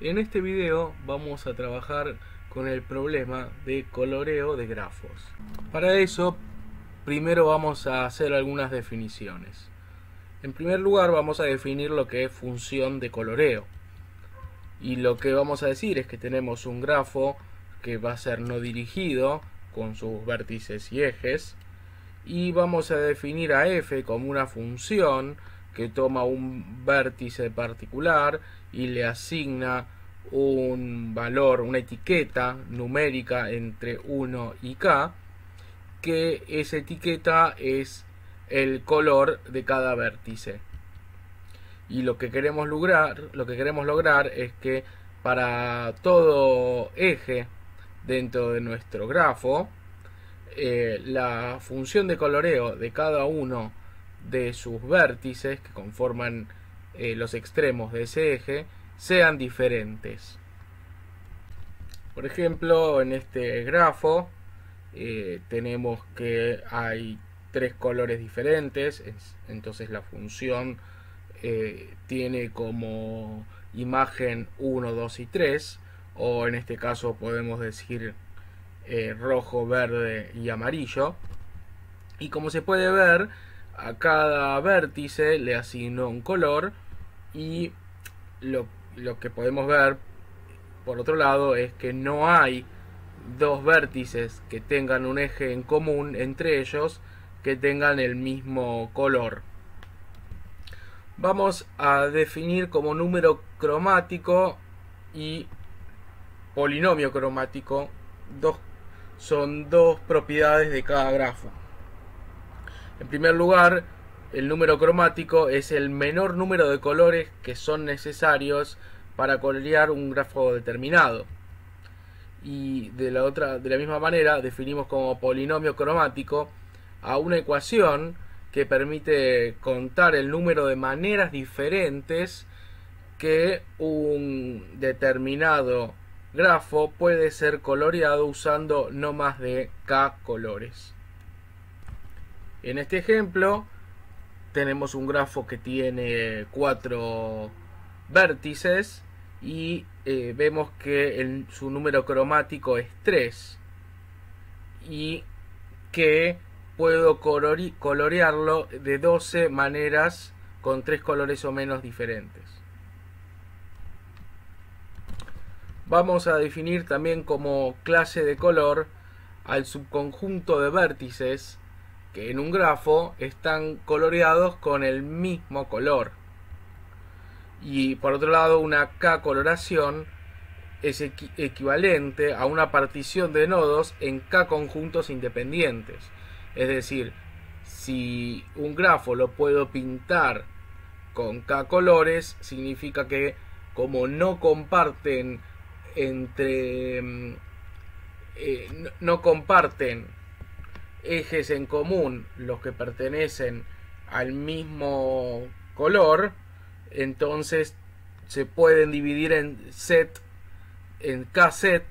En este video vamos a trabajar con el problema de coloreo de grafos. Para eso, primero vamos a hacer algunas definiciones. En primer lugar, vamos a definir lo que es función de coloreo. Y lo que vamos a decir es que tenemos un grafo que va a ser no dirigido, con sus vértices y ejes. Y vamos a definir a f como una función que toma un vértice particular y le asigna un valor, una etiqueta numérica entre 1 y k, que esa etiqueta es el color de cada vértice. Y lo que queremos lograr es que para todo eje dentro de nuestro grafo, la función de coloreo de cada uno de sus vértices que conforman los extremos de ese eje sean diferentes. Por ejemplo, en este grafo tenemos que hay tres colores diferentes, entonces la función tiene como imagen 1, 2 y 3, o en este caso podemos decir rojo, verde y amarillo. Y como se puede ver, a cada vértice le asigno un color, y lo que podemos ver por otro lado es que no hay dos vértices que tengan un eje en común entre ellos que tengan el mismo color. Vamos a definir como número cromático y polinomio cromático son dos propiedades de cada grafo. En primer lugar, el número cromático es el menor número de colores que son necesarios para colorear un grafo determinado. Y de la misma manera definimos como polinomio cromático a una ecuación que permite contar el número de maneras diferentes que un determinado grafo puede ser coloreado usando no más de k colores. En este ejemplo tenemos un grafo que tiene 4 vértices y vemos que su número cromático es 3 y que puedo colorearlo de 12 maneras con 3 colores o menos diferentes. Vamos a definir también como clase de color al subconjunto de vértices que en un grafo están coloreados con el mismo color. Y por otro lado, una K coloración es equivalente a una partición de nodos en K conjuntos independientes. Es decir, si un grafo lo puedo pintar con K colores, significa que como no comparten no comparten ejes en común los que pertenecen al mismo color, entonces se pueden dividir en K set,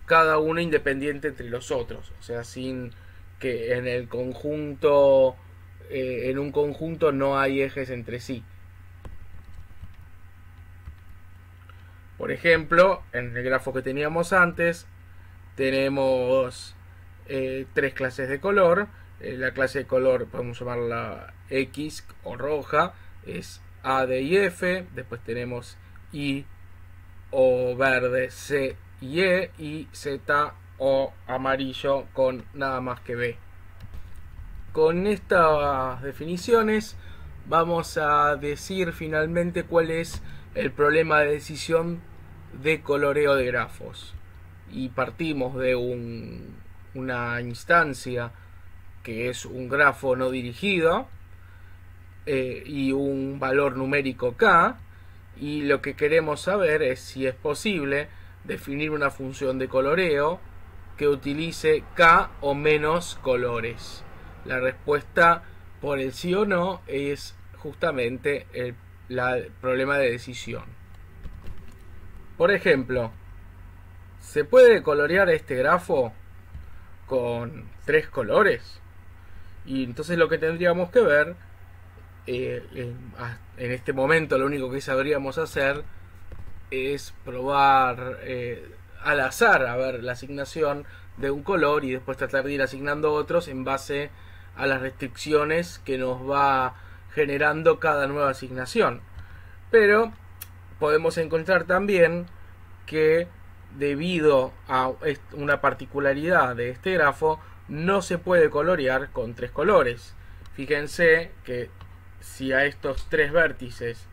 cada uno independiente entre los otros, o sea, sin que en el conjunto en un conjunto no hay ejes entre sí. Por ejemplo, en el grafo que teníamos antes tenemos tres clases de color. La clase de color podemos llamarla X o roja, es A, D y F. Después tenemos I o verde, C y E, y Z o amarillo con nada más que B. Con estas definiciones vamos a decir finalmente cuál es el problema de decisión de coloreo de grafos. Y partimos de una instancia que es un grafo no dirigido y un valor numérico k, y lo que queremos saber es si es posible definir una función de coloreo que utilice k o menos colores. La respuesta por el sí o no es justamente el problema de decisión. Por ejemplo, ¿se puede colorear este grafo con 3 colores? Y entonces lo que tendríamos que ver, en este momento lo único que sabríamos hacer es probar al azar, a ver la asignación de un color y después tratar de ir asignando otros en base a las restricciones que nos va generando cada nueva asignación. Pero podemos encontrar también que debido a una particularidad de este grafo no se puede colorear con tres colores. Fíjense que si a estos tres vértices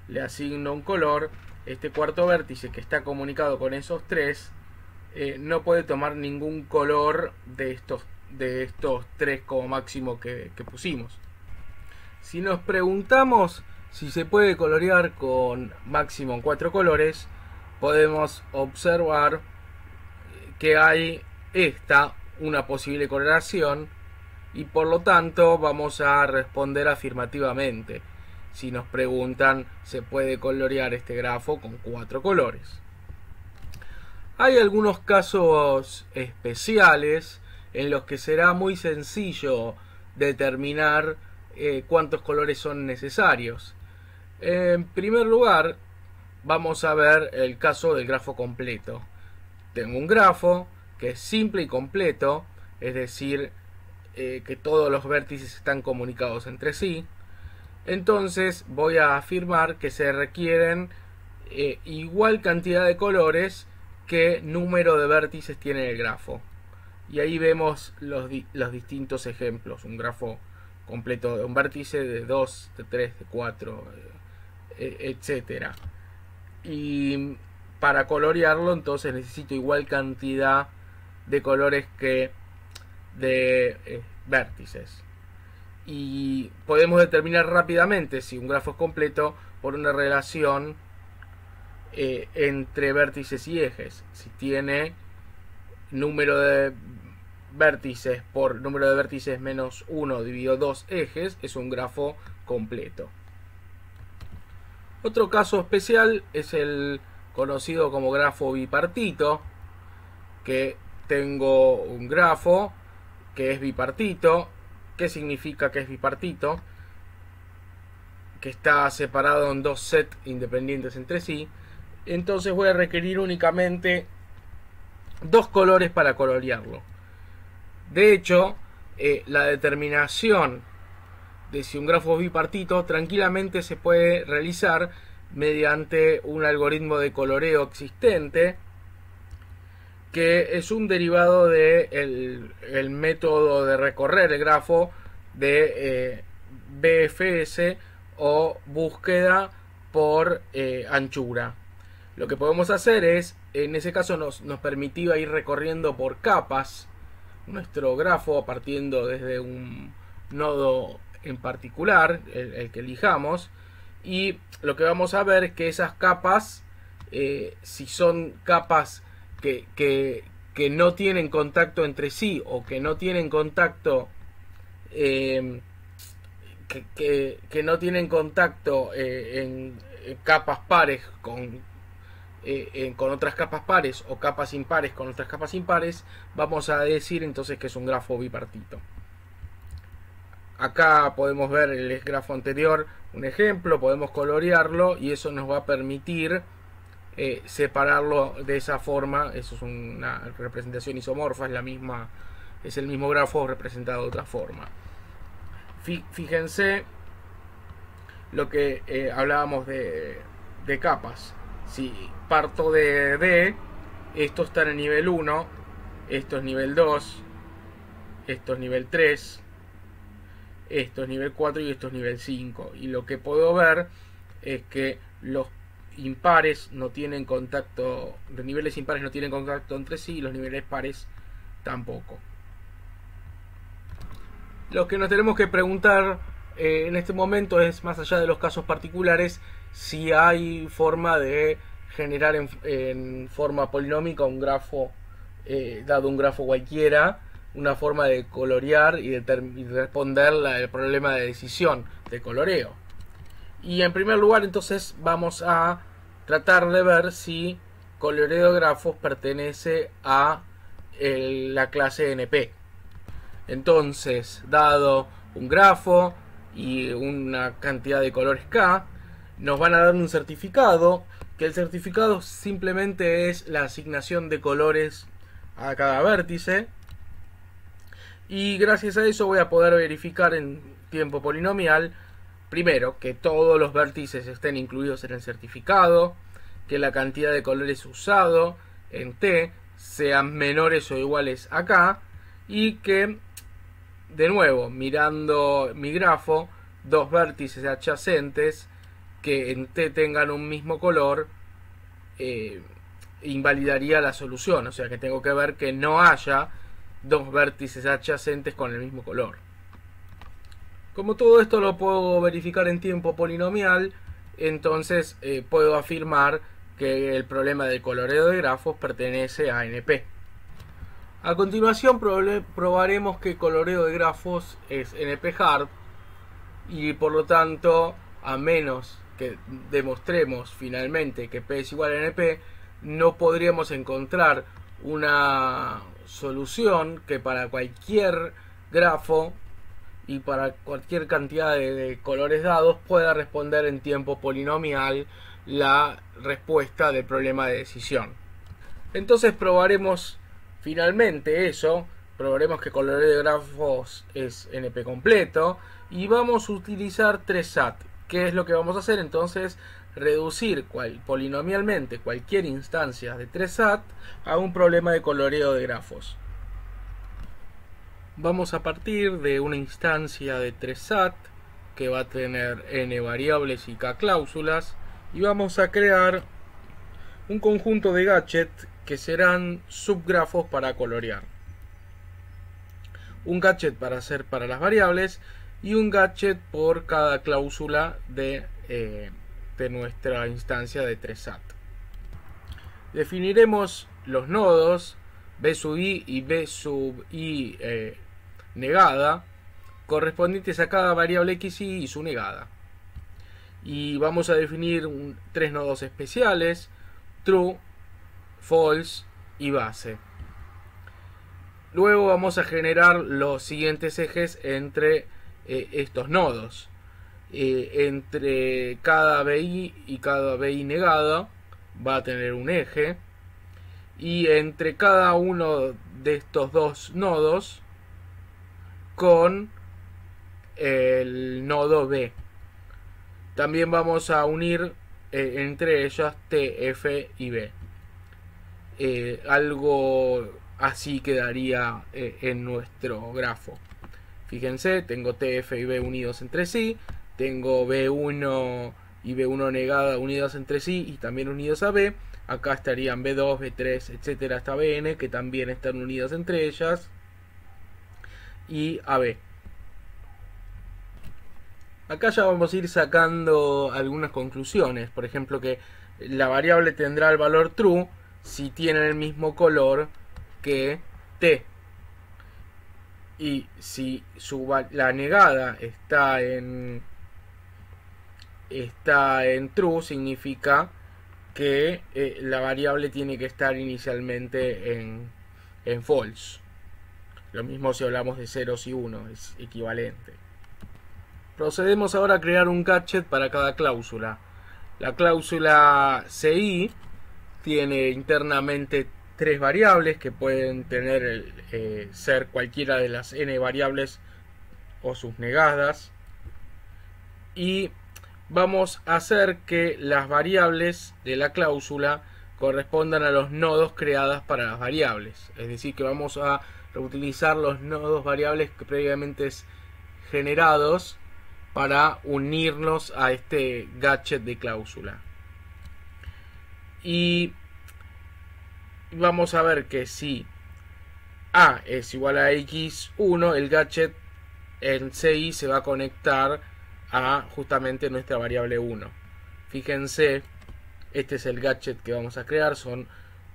le asigno un color, este cuarto vértice que está comunicado con esos tres no puede tomar ningún color de estos tres como máximo que pusimos. Si nos preguntamos si se puede colorear con máximo 4 colores, podemos observar que hay una posible coloración y por lo tanto vamos a responder afirmativamente. Si nos preguntan, se puede colorear este grafo con 4 colores. Hay algunos casos especiales en los que será muy sencillo determinar cuántos colores son necesarios. En primer lugar, vamos a ver el caso del grafo completo. Tengo un grafo que es simple y completo, es decir, que todos los vértices están comunicados entre sí. Entonces voy a afirmar que se requieren igual cantidad de colores que número de vértices tiene el grafo. Y ahí vemos los distintos ejemplos. Un grafo completo de un vértice, de 2, de 3, de 4, etcétera. Y para colorearlo entonces necesito igual cantidad de colores que de vértices. Y podemos determinar rápidamente si un grafo es completo por una relación entre vértices y ejes. Si tiene número de vértices por número de vértices menos 1 dividido 2 ejes, es un grafo completo. Otro caso especial es el conocido como grafo bipartito, que tengo un grafo que es bipartito. ¿Qué significa que es bipartito? Que está separado en dos sets independientes entre sí. Entonces voy a requerir únicamente dos colores para colorearlo. De hecho, la determinación de si un grafo es bipartito tranquilamente se puede realizar mediante un algoritmo de coloreo existente, que es un derivado de el método de recorrer el grafo de BFS o búsqueda por anchura. Lo que podemos hacer es, en ese caso nos permitía ir recorriendo por capas nuestro grafo partiendo desde un nodo en particular, el que elijamos, y lo que vamos a ver es que esas capas, si son capas que no tienen contacto entre sí o que no tienen contacto que no tienen contacto en capas pares con otras capas pares o capas impares con otras capas impares, vamos a decir entonces que es un grafo bipartito. Acá podemos ver el grafo anterior, un ejemplo, podemos colorearlo y eso nos va a permitir separarlo de esa forma. Eso es una representación isomorfa, es el mismo grafo representado de otra forma. Fíjense lo que hablábamos de capas. Si parto de D, esto está en el nivel 1, esto es nivel 2, esto es nivel 3, esto es nivel 4 y esto es nivel 5. Y lo que puedo ver es que los impares no tienen contacto, los niveles impares no tienen contacto entre sí y los niveles pares tampoco. Lo que nos tenemos que preguntar en este momento es, más allá de los casos particulares, si hay forma de generar en forma polinómica un grafo, dado un grafo cualquiera, una forma de colorear y responder el problema de decisión de coloreo. Y en primer lugar entonces vamos a tratar de ver si coloreo de grafos pertenece a la clase NP. Entonces, dado un grafo y una cantidad de colores K, nos van a dar un certificado que el certificado simplemente es la asignación de colores a cada vértice, y gracias a eso voy a poder verificar en tiempo polinomial, primero, que todos los vértices estén incluidos en el certificado, que la cantidad de colores usado en T sean menores o iguales a K, y que, de nuevo, mirando mi grafo, dos vértices adyacentes que en T tengan un mismo color invalidaría la solución. O sea que tengo que ver que no haya dos vértices adyacentes con el mismo color. Como todo esto lo puedo verificar en tiempo polinomial, entonces puedo afirmar que el problema del coloreo de grafos pertenece a NP. A continuación probaremos que coloreo de grafos es NP-hard, y por lo tanto, a menos que demostremos finalmente que P es igual a NP, no podríamos encontrar una solución que para cualquier grafo y para cualquier cantidad de colores dados pueda responder en tiempo polinomial la respuesta del problema de decisión. Entonces probaremos finalmente eso, probaremos que coloreo de grafos es NP completo, y vamos a utilizar 3SAT. ¿Qué es lo que vamos a hacer? Entonces, reducir polinomialmente cualquier instancia de 3SAT a un problema de coloreo de grafos. Vamos a partir de una instancia de 3SAT que va a tener n variables y k cláusulas, y vamos a crear un conjunto de gadget que serán subgrafos para colorear. Un gadget para hacer para las variables y un gadget por cada cláusula de nuestra instancia de 3SAT. Definiremos los nodos b sub i y b sub i negada correspondientes a cada variable xy y su negada. Y vamos a definir tres nodos especiales: true, false y base. Luego vamos a generar los siguientes ejes entre estos nodos. Entre cada BI y cada BI negada va a tener un eje, y entre cada uno de estos dos nodos con el nodo B. También vamos a unir entre ellas T, F y B. Algo así quedaría en nuestro grafo. Fíjense, tengo T, F y B unidos entre sí, tengo B1 y B1 negada unidos entre sí y también unidos a B. Acá estarían B2, B3, etcétera, hasta Bn, que también están unidas entre ellas, y AB. Acá ya vamos a ir sacando algunas conclusiones. Por ejemplo, que la variable tendrá el valor true si tiene el mismo color que T. Y si la negada está en true, significa que la variable tiene que estar inicialmente en false. Lo mismo si hablamos de ceros y 1, es equivalente. Procedemos ahora a crear un gadget para cada cláusula. La cláusula CI tiene internamente tres variables que pueden tener ser cualquiera de las n variables o sus negadas, y vamos a hacer que las variables de la cláusula correspondan a los nodos creados para las variables. Es decir, que vamos a reutilizar los nodos variables que previamente generados para unirnos a este gadget de cláusula. Y vamos a ver que si A es igual a x1, el gadget en CI se va a conectar a justamente nuestra variable 1. Fíjense, este es el gadget que vamos a crear. Son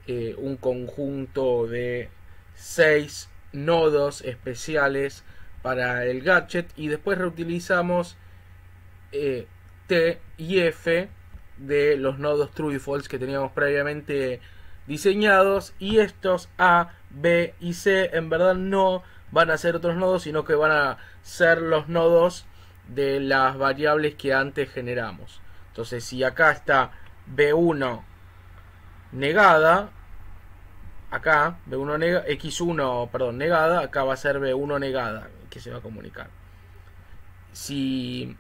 un conjunto de 6 nodos especiales para el gadget, y después reutilizamos T y F de los nodos true y false que teníamos previamente diseñados, y estos A, B y C en verdad no van a ser otros nodos, sino que van a ser los nodos de las variables que antes generamos. Entonces, si acá está B1 negada, acá B1 X1, perdón, negada, acá va a ser B1 negada, que se va a comunicar. Si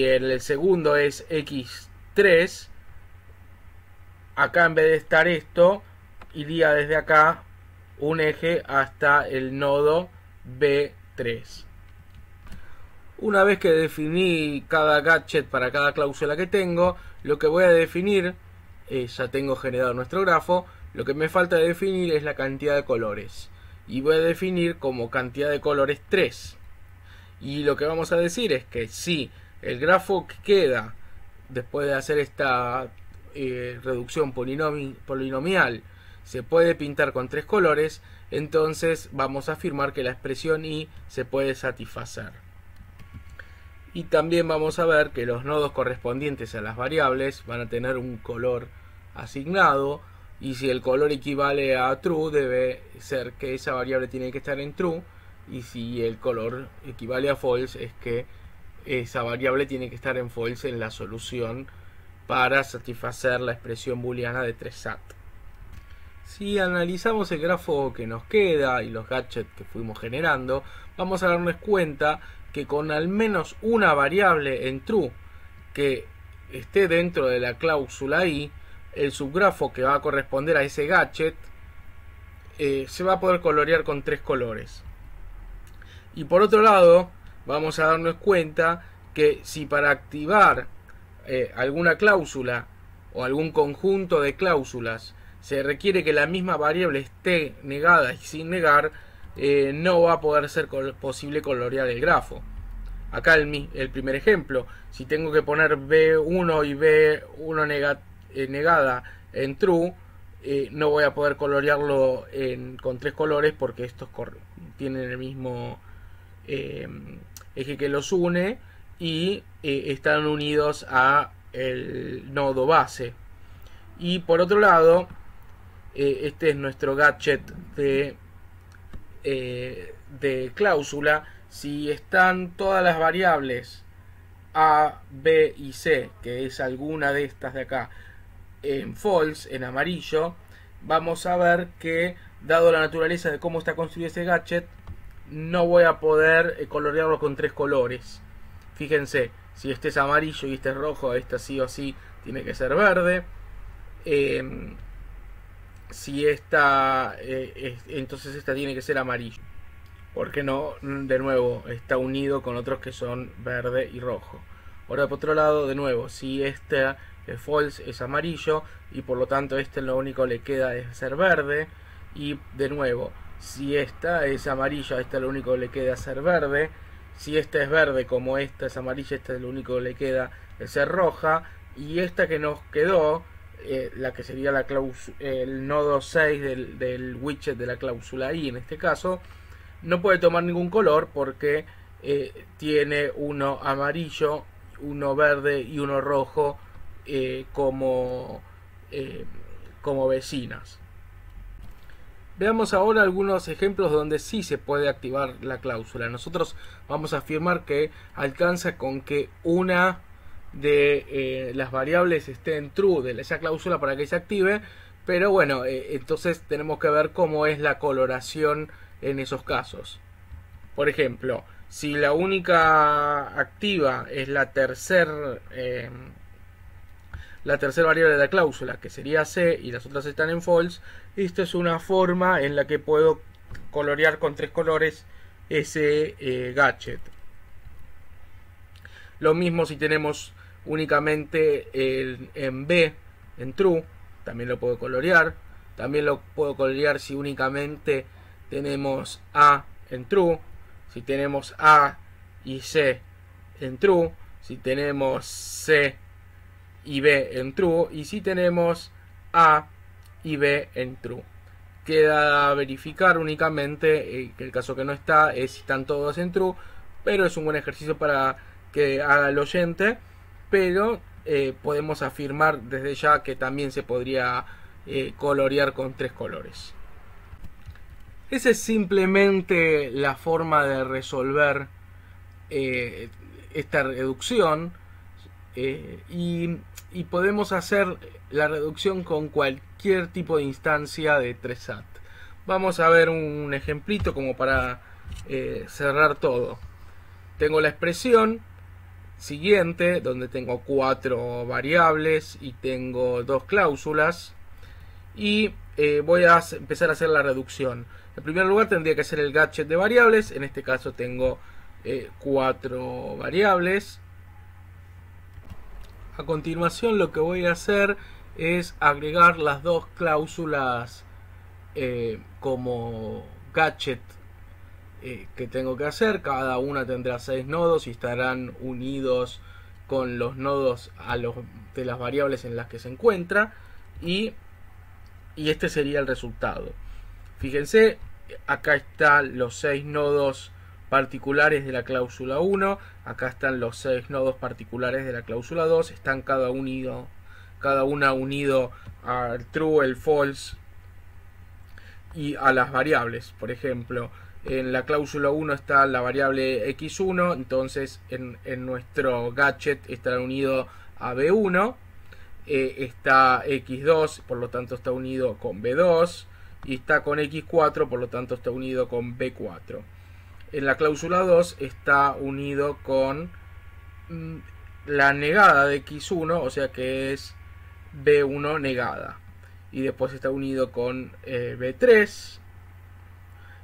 el segundo es X3, acá en vez de estar esto, iría desde acá un eje hasta el nodo B3. Una vez que definí cada gadget para cada cláusula que tengo, lo que voy a definir, ya tengo generado nuestro grafo, lo que me falta de definir es la cantidad de colores. Y voy a definir como cantidad de colores 3. Y lo que vamos a decir es que si el grafo que queda después de hacer esta reducción polinomial se puede pintar con 3 colores, entonces vamos a afirmar que la expresión y se puede satisfacer. Y también vamos a ver que los nodos correspondientes a las variables van a tener un color asignado, y si el color equivale a true, debe ser que esa variable tiene que estar en true, y si el color equivale a false, es que esa variable tiene que estar en false en la solución para satisfacer la expresión booleana de 3SAT. Si analizamos el grafo que nos queda y los gadgets que fuimos generando, vamos a darnos cuenta que con al menos una variable en true que esté dentro de la cláusula i, el subgrafo que va a corresponder a ese gadget se va a poder colorear con 3 colores. Y por otro lado, vamos a darnos cuenta que si para activar alguna cláusula o algún conjunto de cláusulas se requiere que la misma variable esté negada y sin negar, no va a poder ser posible colorear el grafo. Acá el primer ejemplo, si tengo que poner B1 y B1 negada en true, no voy a poder colorearlo con 3 colores porque estos tienen el mismo eje que los une y están unidos a el nodo base. Y por otro lado, este es nuestro gadget de cláusula. Si están todas las variables A, B y C, que es alguna de estas de acá, en false, en amarillo, vamos a ver que, dado la naturaleza de cómo está construido ese gadget, no voy a poder colorearlo con 3 colores. Fíjense, si este es amarillo y este es rojo, esta sí o sí tiene que ser verde. Si esta, entonces esta tiene que ser amarillo, porque no, de nuevo, está unido con otros que son verde y rojo. Ahora por otro lado, de nuevo, si este es false es amarillo y por lo tanto este lo único que le queda es ser verde. Y de nuevo, si esta es amarilla, a esta lo único que le queda es ser verde. Si esta es verde como esta es amarilla, esta lo único que le queda es ser roja. Y esta que nos quedó, la que sería el nodo 6 del widget de la cláusula i en este caso, no puede tomar ningún color porque tiene uno amarillo, uno verde y uno rojo como vecinas. Veamos ahora algunos ejemplos donde sí se puede activar la cláusula. Nosotros vamos a afirmar que alcanza con que una de las variables esté en true de esa cláusula para que se active, pero bueno, entonces tenemos que ver cómo es la coloración en esos casos. Por ejemplo, si la única activa es la tercera variable de la cláusula, que sería C, y las otras están en false, esta es una forma en la que puedo colorear con 3 colores ese gadget. Lo mismo si tenemos únicamente en B en true, también lo puedo colorear. También lo puedo colorear si únicamente tenemos A en true, si tenemos A y C en true, si tenemos C y B en true, y si tenemos A y B en true. Queda verificar únicamente que el caso que no está es si están todos en true, pero es un buen ejercicio para que haga el oyente. Pero podemos afirmar desde ya que también se podría colorear con 3 colores. Esa es simplemente la forma de resolver esta reducción. y podemos hacer la reducción con cualquier tipo de instancia de 3SAT. Vamos a ver un ejemplito como para cerrar todo. Tengo la expresión siguiente donde tengo 4 variables y tengo 2 cláusulas, y voy a empezar a hacer la reducción. En primer lugar tendría que ser el gadget de variables. En este caso tengo 4 variables. A continuación lo que voy a hacer es agregar las 2 cláusulas como gadget que tengo que hacer. Cada una tendrá 6 nodos y estarán unidos con los nodos de las variables en las que se encuentra, y este sería el resultado. Fíjense, acá están los 6 nodos particulares de la cláusula 1, acá están los 6 nodos particulares de la cláusula 2, están cada una unido al true, el false y a las variables. Por ejemplo, en la cláusula 1 está la variable x1, entonces en nuestro gadget estará unido a b1, está x2, por lo tanto está unido con b2, y está con x4, por lo tanto está unido con b4. En la cláusula 2 está unido con la negada de x1, o sea que es b1 negada, y después está unido con b3,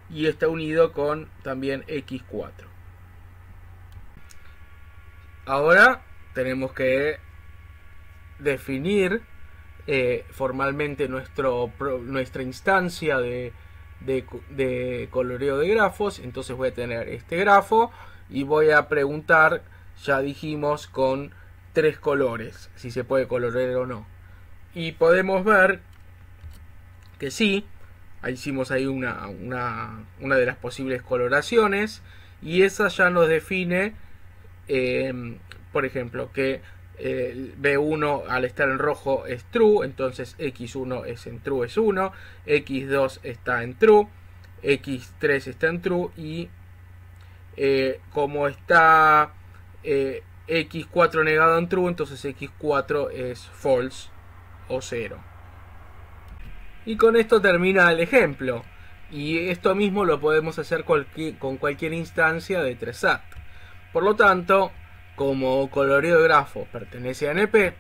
y está unido con también x4. Ahora tenemos que definir formalmente nuestra instancia de coloreo de grafos. Entonces voy a tener este grafo y voy a preguntar, ya dijimos, con 3 colores, si se puede colorear o no. Y podemos ver que sí. Hicimos ahí una de las posibles coloraciones, y esa ya nos define, por ejemplo, que B1 al estar en rojo es true, entonces X1 es en true, es 1, X2 está en true, X3 está en true, y como está X4 negado en true, entonces X4 es false o 0. Y con esto termina el ejemplo. Y esto mismo lo podemos hacer con cualquier instancia de 3SAT. Por lo tanto, como coloreo de grafos pertenece a NP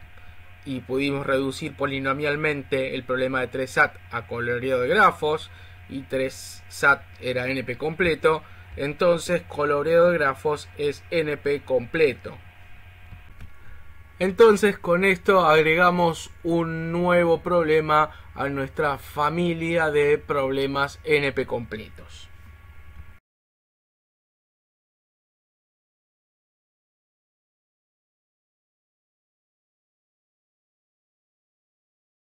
y pudimos reducir polinomialmente el problema de 3SAT a coloreo de grafos, y 3SAT era NP completo, entonces coloreo de grafos es NP completo. Entonces con esto agregamos un nuevo problema a nuestra familia de problemas NP completos.